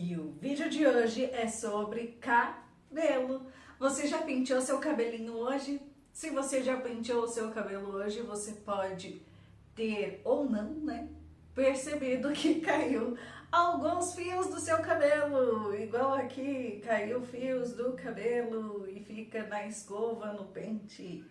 E o vídeo de hoje é sobre cabelo. Você já penteou seu cabelinho hoje? Se você já penteou o seu cabelo hoje, você pode ter ou não, né, percebido que caiu alguns fios do seu cabelo. Igual aqui, caiu fios do cabelo e fica na escova, no pente,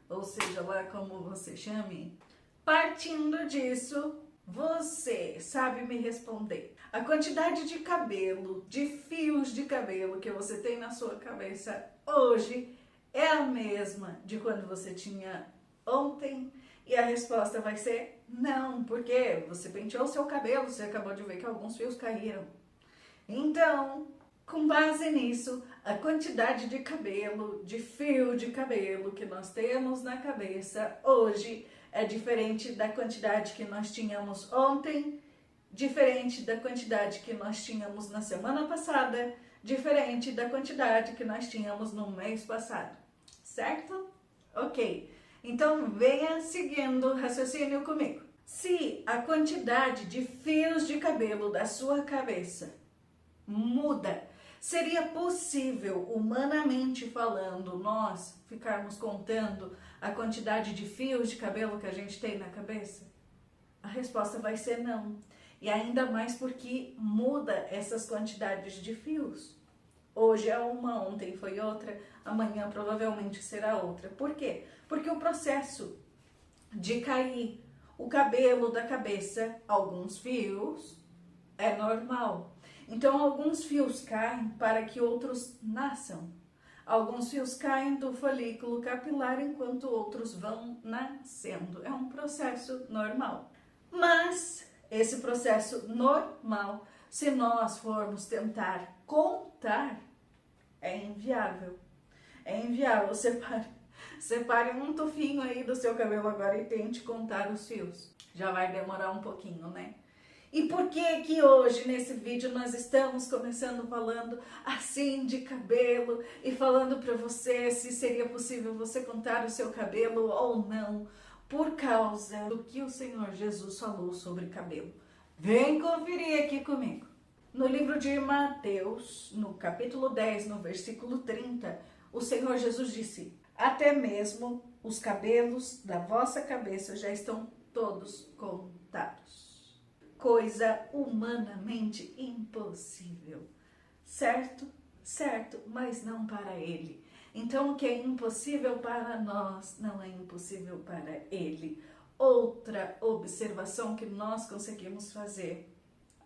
ou seja lá como você chame. Partindo disso, você sabe me responder. A quantidade de cabelo, de fios de cabelo que você tem na sua cabeça hoje é a mesma de quando você tinha ontem? E a resposta vai ser não, porque você penteou o seu cabelo, você acabou de ver que alguns fios caíram. Então, com base nisso, a quantidade de cabelo, de fio de cabelo que nós temos na cabeça hoje é diferente da quantidade que nós tínhamos ontem, diferente da quantidade que nós tínhamos na semana passada, diferente da quantidade que nós tínhamos no mês passado, certo? Ok, então venha seguindo o raciocínio comigo. Se a quantidade de fios de cabelo da sua cabeça muda, seria possível, humanamente falando, nós ficarmos contando a quantidade de fios de cabelo que a gente tem na cabeça? A resposta vai ser não. E ainda mais porque muda essas quantidades de fios. Hoje é uma, ontem foi outra, amanhã provavelmente será outra. Por quê? Porque o processo de cair o cabelo da cabeça, alguns fios, é normal. Então, alguns fios caem para que outros nasçam. Alguns fios caem do folículo capilar enquanto outros vão nascendo. É um processo normal. Mas esse processo normal, se nós formos tentar contar, é inviável. É inviável. Separe um tufinho aí do seu cabelo agora e tente contar os fios. Já vai demorar um pouquinho, né? E por que que hoje, nesse vídeo, nós estamos começando falando assim de cabelo e falando para você se seria possível você contar o seu cabelo ou não, por causa do que o Senhor Jesus falou sobre cabelo. Vem conferir aqui comigo. No livro de Mateus, no capítulo 10, no versículo 30, o Senhor Jesus disse: até mesmo os cabelos da vossa cabeça já estão todos contados. Coisa humanamente impossível, certo? Certo, mas não para ele. Então, o que é impossível para nós não é impossível para ele. Outra observação que nós conseguimos fazer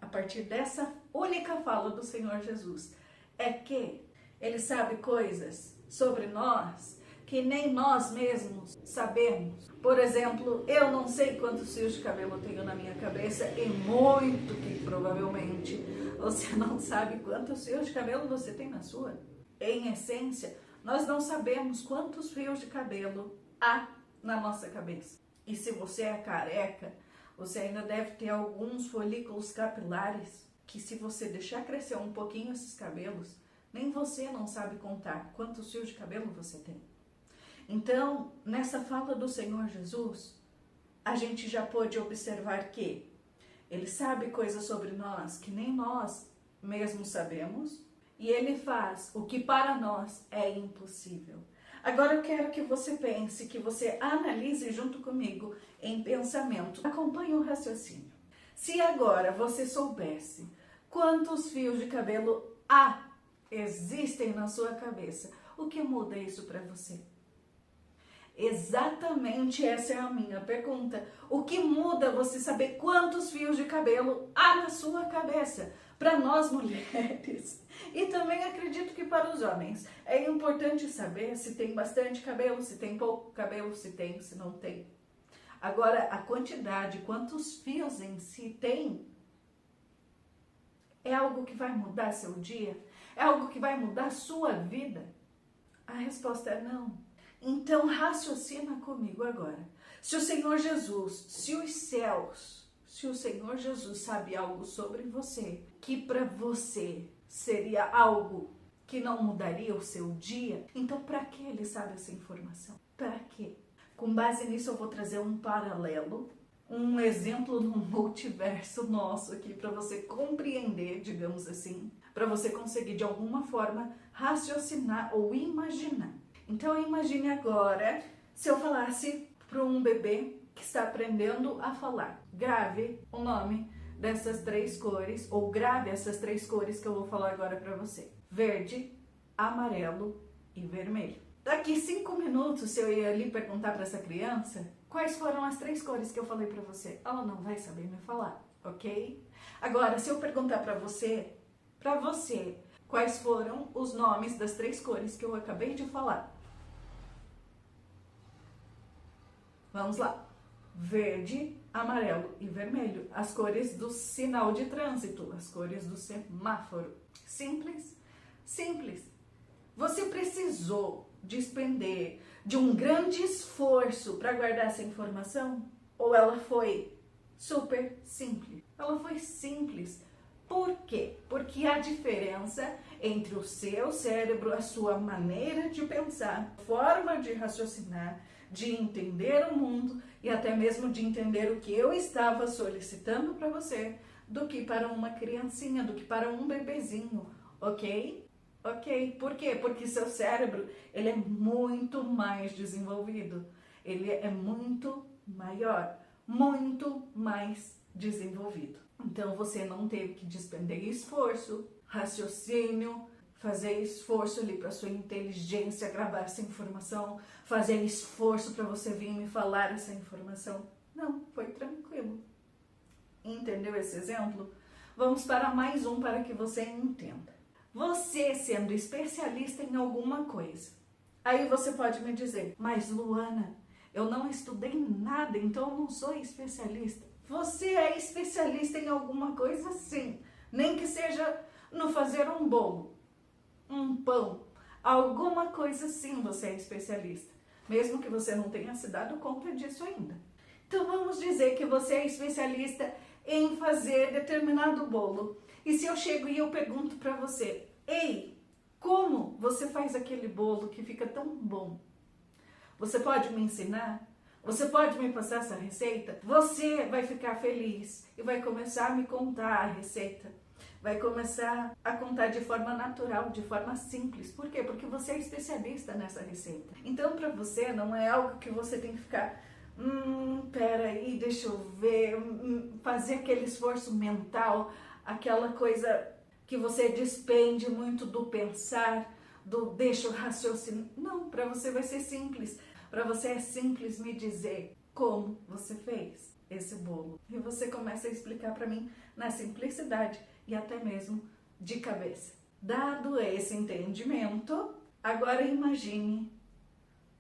a partir dessa única fala do Senhor Jesus é que ele sabe coisas sobre nós que nem nós mesmos sabemos. Por exemplo, eu não sei quantos fios de cabelo eu tenho na minha cabeça e muito que provavelmente você não sabe quantos fios de cabelo você tem na sua. Em essência, nós não sabemos quantos fios de cabelo há na nossa cabeça. E se você é careca, você ainda deve ter alguns folículos capilares que, se você deixar crescer um pouquinho esses cabelos, nem você não sabe contar quantos fios de cabelo você tem. Então, nessa fala do Senhor Jesus, a gente já pôde observar que ele sabe coisas sobre nós que nem nós mesmos sabemos, e ele faz o que para nós é impossível. Agora eu quero que você pense, que você analise junto comigo em pensamento. Acompanhe o raciocínio. Se agora você soubesse quantos fios de cabelo existem na sua cabeça, o que muda isso para você? Exatamente essa é a minha pergunta. O que muda você saber quantos fios de cabelo há na sua cabeça? Para nós mulheres, e também acredito que para os homens, é importante saber se tem bastante cabelo, se tem pouco cabelo, se tem, se não tem. Agora, a quantidade, quantos fios em si tem, é algo que vai mudar seu dia? É algo que vai mudar sua vida? A resposta é não. Então, raciocina comigo agora. Se o Senhor Jesus, se os céus, se o Senhor Jesus sabe algo sobre você, que para você seria algo que não mudaria o seu dia, então para que ele sabe essa informação? Para quê? Com base nisso, eu vou trazer um um exemplo no multiverso nosso aqui para você compreender, digamos assim, para você conseguir de alguma forma raciocinar ou imaginar. Então imagine agora se eu falasse para um bebê que está aprendendo a falar. Grave o nome dessas 3 cores, ou grave essas 3 cores que eu vou falar agora para você. Verde, amarelo e vermelho. Daqui 5 minutos, se eu ir ali perguntar para essa criança quais foram as 3 cores que eu falei para você, ela não vai saber me falar, ok? Agora, se eu perguntar para você, quais foram os nomes das 3 cores que eu acabei de falar? Vamos lá. Verde, amarelo e vermelho. As cores do sinal de trânsito, as cores do semáforo. Simples? Simples. Você precisou despender de um grande esforço para guardar essa informação? Ou ela foi super simples? Ela foi simples. Por quê? Porque a diferença entre o seu cérebro, a sua maneira de pensar, forma de raciocinar, de entender o mundo e até mesmo de entender o que eu estava solicitando para você, do que para uma criancinha, do que para um bebezinho, ok? Ok, por quê? Porque seu cérebro, ele é muito mais desenvolvido, ele é muito maior, muito mais desenvolvido. Então você não teve que despender esforço, raciocínio, fazer esforço ali para sua inteligência gravar essa informação, fazer esforço para você vir me falar essa informação. Não, foi tranquilo. Entendeu esse exemplo? Vamos para mais um para que você entenda. Você sendo especialista em alguma coisa. Aí você pode me dizer, mas Luana, eu não estudei nada, então eu não sou especialista. Você é especialista em alguma coisa sim, nem que seja no fazer um bolo, um pão, alguma coisa sim você é especialista, mesmo que você não tenha se dado conta disso ainda. Então vamos dizer que você é especialista em fazer determinado bolo. E se eu chego e eu pergunto para você, ei, como você faz aquele bolo que fica tão bom? Você pode me ensinar? Você pode me passar essa receita? Você vai ficar feliz e vai começar a me contar a receita. Vai começar a contar de forma natural, de forma simples. Por quê? Porque você é especialista nessa receita. Então, para você, não é algo que você tem que ficar... peraí, deixa eu ver... fazer aquele esforço mental, aquela coisa que você despende muito do pensar, do deixa eu raciocinar. Não, para você vai ser simples. Para você é simples me dizer como você fez esse bolo. E você começa a explicar para mim na simplicidade e até mesmo de cabeça. Dado esse entendimento, agora imagine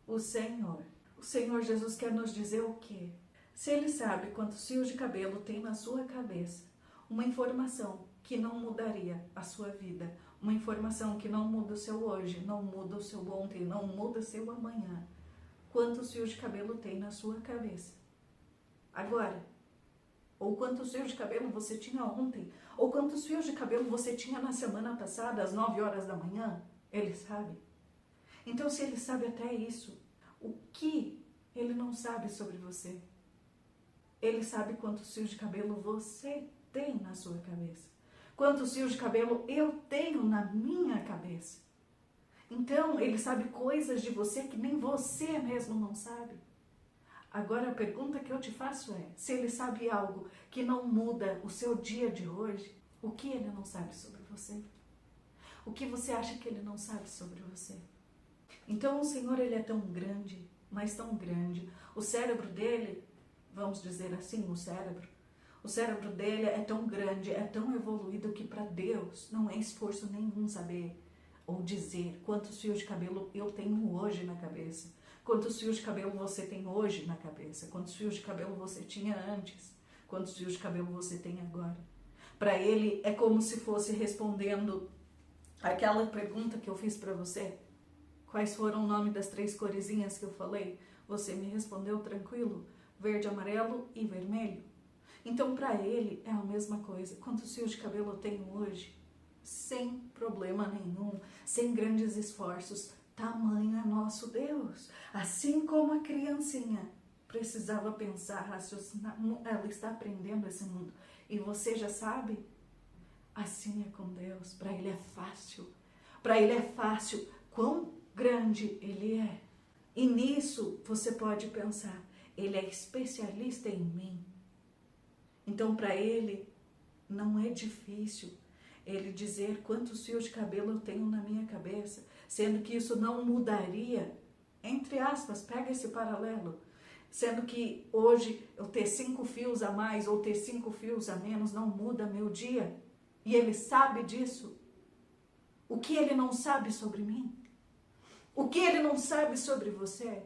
o Senhor. O Senhor Jesus quer nos dizer o quê? Se Ele sabe quantos fios de cabelo tem na sua cabeça, uma informação que não mudaria a sua vida, uma informação que não muda o seu hoje, não muda o seu ontem, não muda o seu amanhã. Quantos fios de cabelo tem na sua cabeça? Agora. Ou quantos fios de cabelo você tinha ontem? Ou quantos fios de cabelo você tinha na semana passada, às 9 horas da manhã? Ele sabe. Então, se ele sabe até isso, o que ele não sabe sobre você? Ele sabe quantos fios de cabelo você tem na sua cabeça. Quantos fios de cabelo eu tenho na minha cabeça. Então, ele sabe coisas de você que nem você mesmo não sabe. Agora, a pergunta que eu te faço é, se ele sabe algo que não muda o seu dia de hoje, o que ele não sabe sobre você? O que você acha que ele não sabe sobre você? Então, o Senhor, ele é tão grande, mas tão grande. O cérebro dele, vamos dizer assim, o cérebro dele é tão grande, é tão evoluído que para Deus não é esforço nenhum saber ou dizer quantos fios de cabelo eu tenho hoje na cabeça, quantos fios de cabelo você tem hoje na cabeça, quantos fios de cabelo você tinha antes, quantos fios de cabelo você tem agora. Para ele é como se fosse respondendo aquela pergunta que eu fiz para você. Quais foram o nome das 3 coresinhas que eu falei? Você me respondeu tranquilo, verde, amarelo e vermelho. Então para ele é a mesma coisa. Quantos fios de cabelo eu tenho hoje? Sem problema nenhum, sem grandes esforços. Tamanho é nosso Deus. Assim como a criancinha precisava pensar, raciocinar. Ela está aprendendo esse mundo. E você já sabe? Assim é com Deus. Para Ele é fácil. Para Ele é fácil. Quão grande Ele é. E nisso você pode pensar, Ele é especialista em mim. Então para Ele não é difícil Ele dizer quantos fios de cabelo eu tenho na minha cabeça, sendo que isso não mudaria, entre aspas, pega esse paralelo, sendo que hoje eu ter 5 fios a mais ou ter 5 fios a menos não muda meu dia. E Ele sabe disso. O que Ele não sabe sobre mim? O que Ele não sabe sobre você?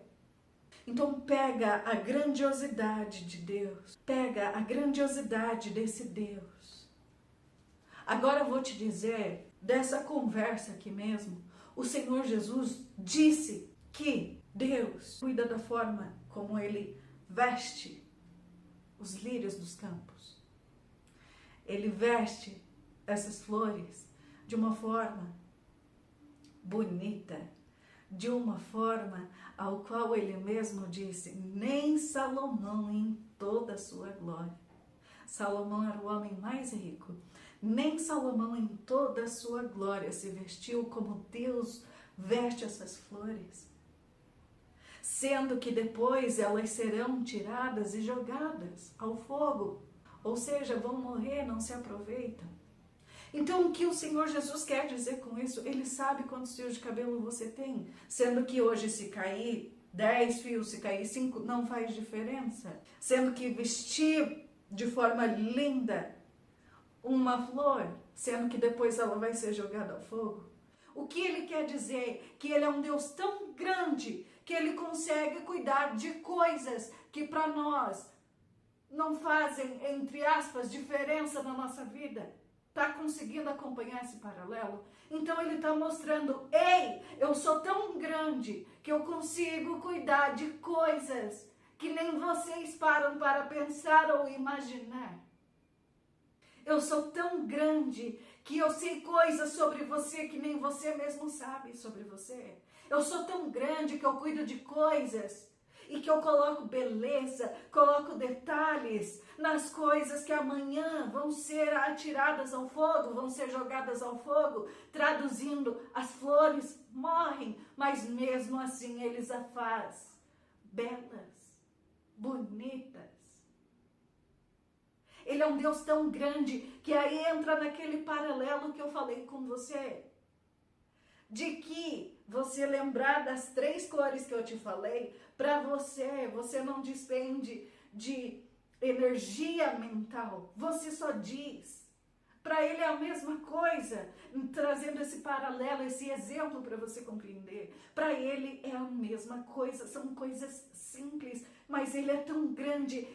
Então pega a grandiosidade de Deus. Pega a grandiosidade desse Deus. Agora eu vou te dizer, dessa conversa aqui mesmo, o Senhor Jesus disse que Deus cuida da forma como Ele veste os lírios dos campos. Ele veste essas flores de uma forma bonita, de uma forma ao qual Ele mesmo disse, nem Salomão em toda a sua glória. Salomão era o homem mais rico. Nem Salomão em toda a sua glória se vestiu como Deus veste essas flores. Sendo que depois elas serão tiradas e jogadas ao fogo. Ou seja, vão morrer, não se aproveitam. Então, o que o Senhor Jesus quer dizer com isso? Ele sabe quantos fios de cabelo você tem. Sendo que hoje, se cair 10 fios, se cair 5, não faz diferença. Sendo que vestir de forma linda uma flor, sendo que depois ela vai ser jogada ao fogo. O que Ele quer dizer? Que Ele é um Deus tão grande que Ele consegue cuidar de coisas que para nós não fazem, entre aspas, diferença na nossa vida. Está conseguindo acompanhar esse paralelo? Então Ele está mostrando, ei, eu sou tão grande que eu consigo cuidar de coisas que nem vocês param para pensar ou imaginar. Eu sou tão grande que eu sei coisas sobre você que nem você mesmo sabe sobre você. Eu sou tão grande que eu cuido de coisas e que eu coloco beleza, coloco detalhes nas coisas que amanhã vão ser atiradas ao fogo, vão ser jogadas ao fogo. Traduzindo, as flores morrem, mas mesmo assim Eles a faz belas, bonitas. Ele é um Deus tão grande que aí entra naquele paralelo que eu falei com você. De que você lembrar das 3 cores que eu te falei, para você não despende de energia mental. Você só diz. Para Ele é a mesma coisa, trazendo esse paralelo, esse exemplo para você compreender. Para Ele é a mesma coisa, são coisas simples, mas Ele é tão grande,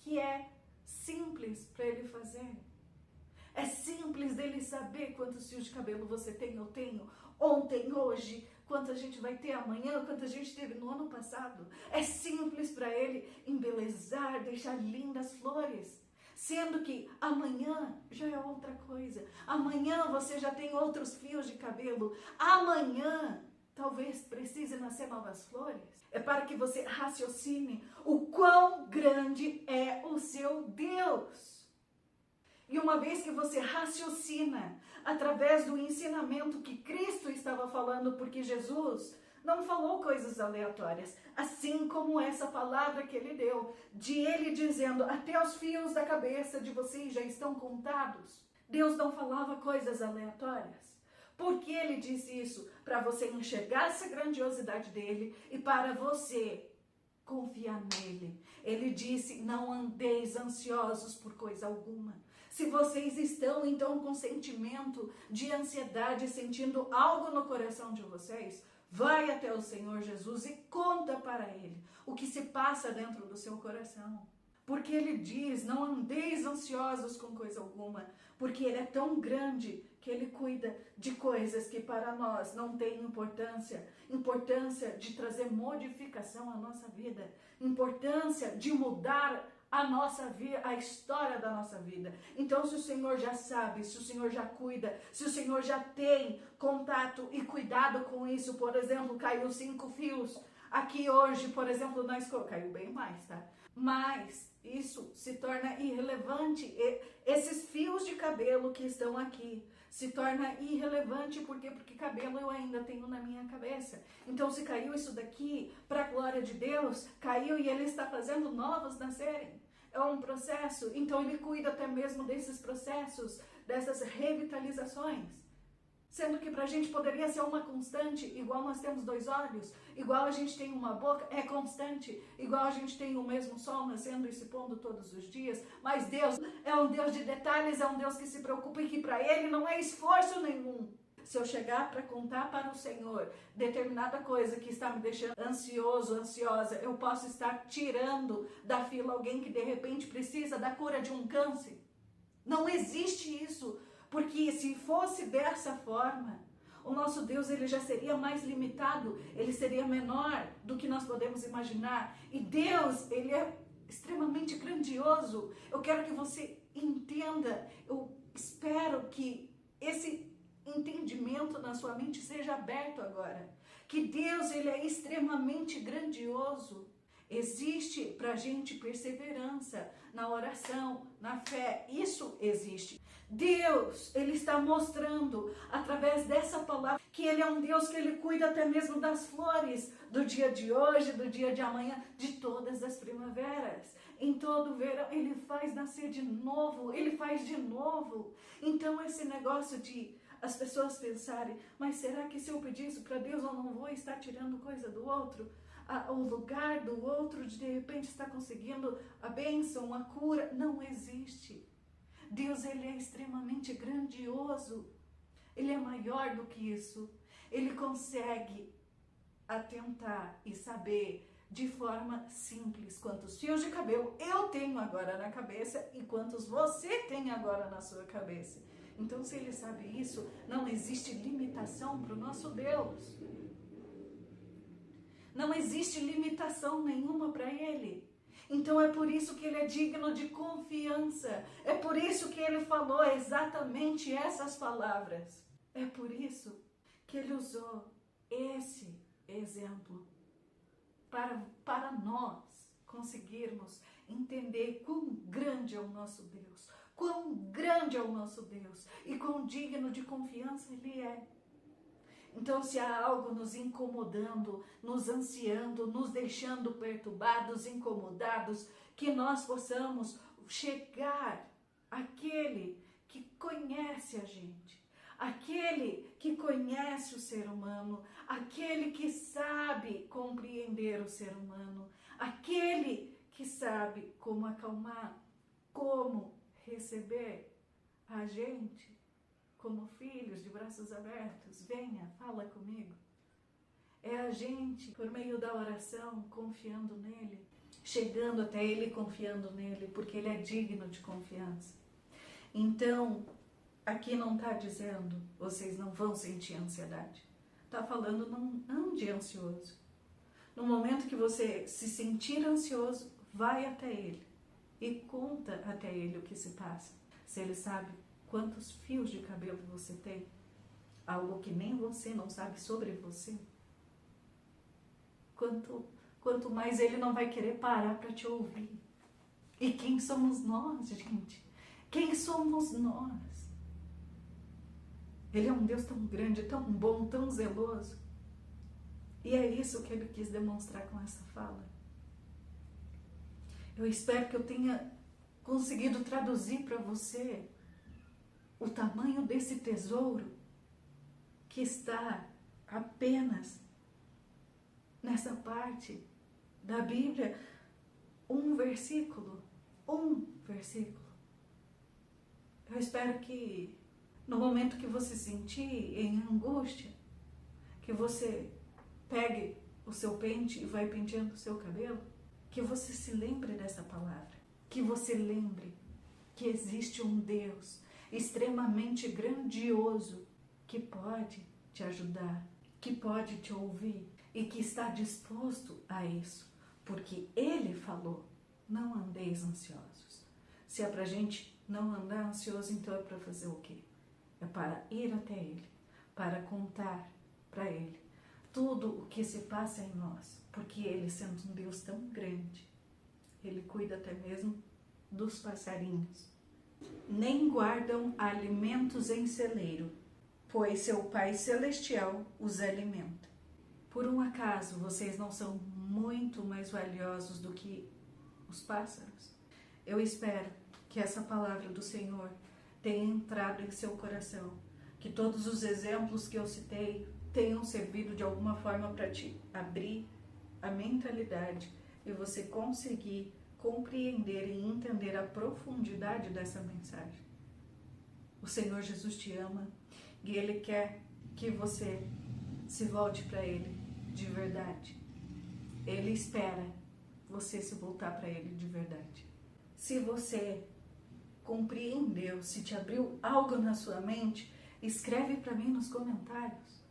que é simples para Ele fazer. É simples dele saber quantos fios de cabelo você tem, eu tenho, ontem, hoje, quanto a gente vai ter amanhã, quanto a gente teve no ano passado. É simples para Ele embelezar, deixar lindas flores. Sendo que amanhã já é outra coisa. Amanhã você já tem outros fios de cabelo. Amanhã talvez precise nascer novas flores. É para que você raciocine o quão grande é o seu Deus. E uma vez que você raciocina através do ensinamento que Cristo estava falando, porque Jesus não falou coisas aleatórias, assim como essa palavra que Ele deu, de Ele dizendo, até os fios da cabeça de vocês já estão contados. Deus não falava coisas aleatórias. Por que Ele disse isso? Para você enxergar essa grandiosidade dEle e para você confiar nele. Ele disse, não andeis ansiosos por coisa alguma. Se vocês estão então com sentimento de ansiedade, sentindo algo no coração de vocês, vai até o Senhor Jesus e conta para Ele o que se passa dentro do seu coração. Porque Ele diz, não andeis ansiosos com coisa alguma, porque Ele é tão grande que Ele cuida de coisas que para nós não têm importância. Importância de trazer modificação à nossa vida. Importância de mudar a nossa vida, a história da nossa vida. Então, se o Senhor já sabe, se o Senhor já cuida, se o Senhor já tem contato e cuidado com isso, por exemplo, caiu 5 fios, aqui hoje, por exemplo, na escola, caiu bem mais, tá? Mas isso se torna irrelevante. Esses fios de cabelo que estão aqui se torna irrelevante. Por quê? Porque cabelo eu ainda tenho na minha cabeça. Então, se caiu isso daqui, para a glória de Deus, caiu e Ele está fazendo novos nascerem. É um processo. Então, Ele cuida até mesmo desses processos, dessas revitalizações. Sendo que para a gente poderia ser uma constante, igual nós temos 2 olhos, igual a gente tem uma boca, é constante, igual a gente tem o mesmo sol nascendo e se pondo todos os dias, mas Deus é um Deus de detalhes, é um Deus que se preocupa e que para Ele não é esforço nenhum. Se eu chegar para contar para o Senhor determinada coisa que está me deixando ansioso, ansiosa, eu posso estar tirando da fila alguém que de repente precisa da cura de um câncer. Não existe isso. Porque se fosse dessa forma, o nosso Deus ele já seria mais limitado, ele seria menor do que nós podemos imaginar. E Deus, ele é extremamente grandioso. Eu quero que você entenda, eu espero que esse entendimento na sua mente seja aberto agora. Que Deus, ele é extremamente grandioso. Existe para a gente perseverança na oração, na fé. Isso existe. Deus, Ele está mostrando através dessa palavra que Ele é um Deus que Ele cuida até mesmo das flores do dia de hoje, do dia de amanhã, de todas as primaveras. Em todo verão Ele faz nascer de novo, Ele faz de novo. Então esse negócio de as pessoas pensarem, mas será que se eu pedir isso para Deus eu não vou estar tirando coisa do outro? O lugar do outro de repente está conseguindo a bênção, a cura, não existe. Deus ele é extremamente grandioso, Ele é maior do que isso, Ele consegue atentar e saber de forma simples quantos fios de cabelo eu tenho agora na cabeça e quantos você tem agora na sua cabeça. Então se Ele sabe isso, não existe limitação para o nosso Deus. Não existe limitação nenhuma para Ele. Então é por isso que Ele é digno de confiança. É por isso que Ele falou exatamente essas palavras. É por isso que Ele usou esse exemplo para nós conseguirmos entender quão grande é o nosso Deus. Quão grande é o nosso Deus e quão digno de confiança Ele é. Então, se há algo nos incomodando, nos ansiando, nos deixando perturbados, incomodados, que nós possamos chegar àquele que conhece a gente, aquele que conhece o ser humano, aquele que sabe compreender o ser humano, aquele que sabe como acalmar, como receber a gente. Como filhos de braços abertos, venha, fala comigo. É a gente, por meio da oração, confiando nele, chegando até ele confiando nele, porque ele é digno de confiança. Então, aqui não está dizendo, vocês não vão sentir ansiedade. Está falando não de ansioso. No momento que você se sentir ansioso, vai até ele e conta até ele o que se passa. Se ele sabe quantos fios de cabelo você tem, algo que nem você não sabe sobre você, quanto mais ele não vai querer parar para te ouvir. E quem somos nós, gente? Quem somos nós? Ele é um Deus tão grande, tão bom, tão zeloso. E é isso que ele quis demonstrar com essa fala. Eu espero que eu tenha conseguido traduzir para você o tamanho desse tesouro que está apenas nessa parte da Bíblia, um versículo. Eu espero que no momento que você sentir em angústia, que você pegue o seu pente e vai penteando o seu cabelo, que você se lembre dessa palavra, que você lembre que existe um Deus extremamente grandioso que pode te ajudar, que pode te ouvir e que está disposto a isso, porque Ele falou, não andeis ansiosos. Se é pra gente não andar ansioso, então é para fazer o quê? É para ir até Ele, para contar para Ele tudo o que se passa em nós, porque Ele, sendo um Deus tão grande, Ele cuida até mesmo dos passarinhos. Nem guardam alimentos em celeiro, pois seu Pai Celestial os alimenta. Por um acaso vocês não são muito mais valiosos do que os pássaros? Eu espero que essa palavra do Senhor tenha entrado em seu coração, que todos os exemplos que eu citei tenham servido de alguma forma para te abrir a mentalidade e você conseguir compreender e entender a profundidade dessa mensagem. O Senhor Jesus te ama e Ele quer que você se volte para Ele de verdade. Ele espera você se voltar para Ele de verdade. Se você compreendeu, se te abriu algo na sua mente, escreve para mim nos comentários,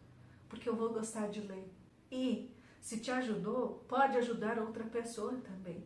porque eu vou gostar de ler. E se te ajudou, pode ajudar outra pessoa também.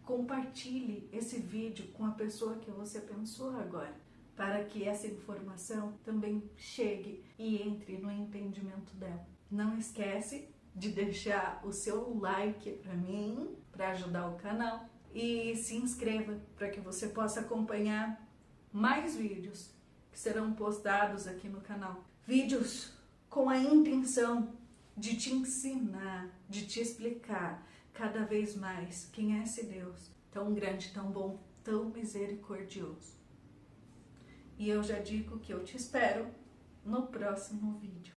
Compartilhe esse vídeo com a pessoa que você pensou agora, para que essa informação também chegue e entre no entendimento dela. Não esquece de deixar o seu like para mim, para ajudar o canal, e se inscreva para que você possa acompanhar mais vídeos que serão postados aqui no canal. Vídeos com a intenção de te ensinar, de te explicar cada vez mais quem é esse Deus tão grande, tão bom, tão misericordioso. E eu já digo que eu te espero no próximo vídeo.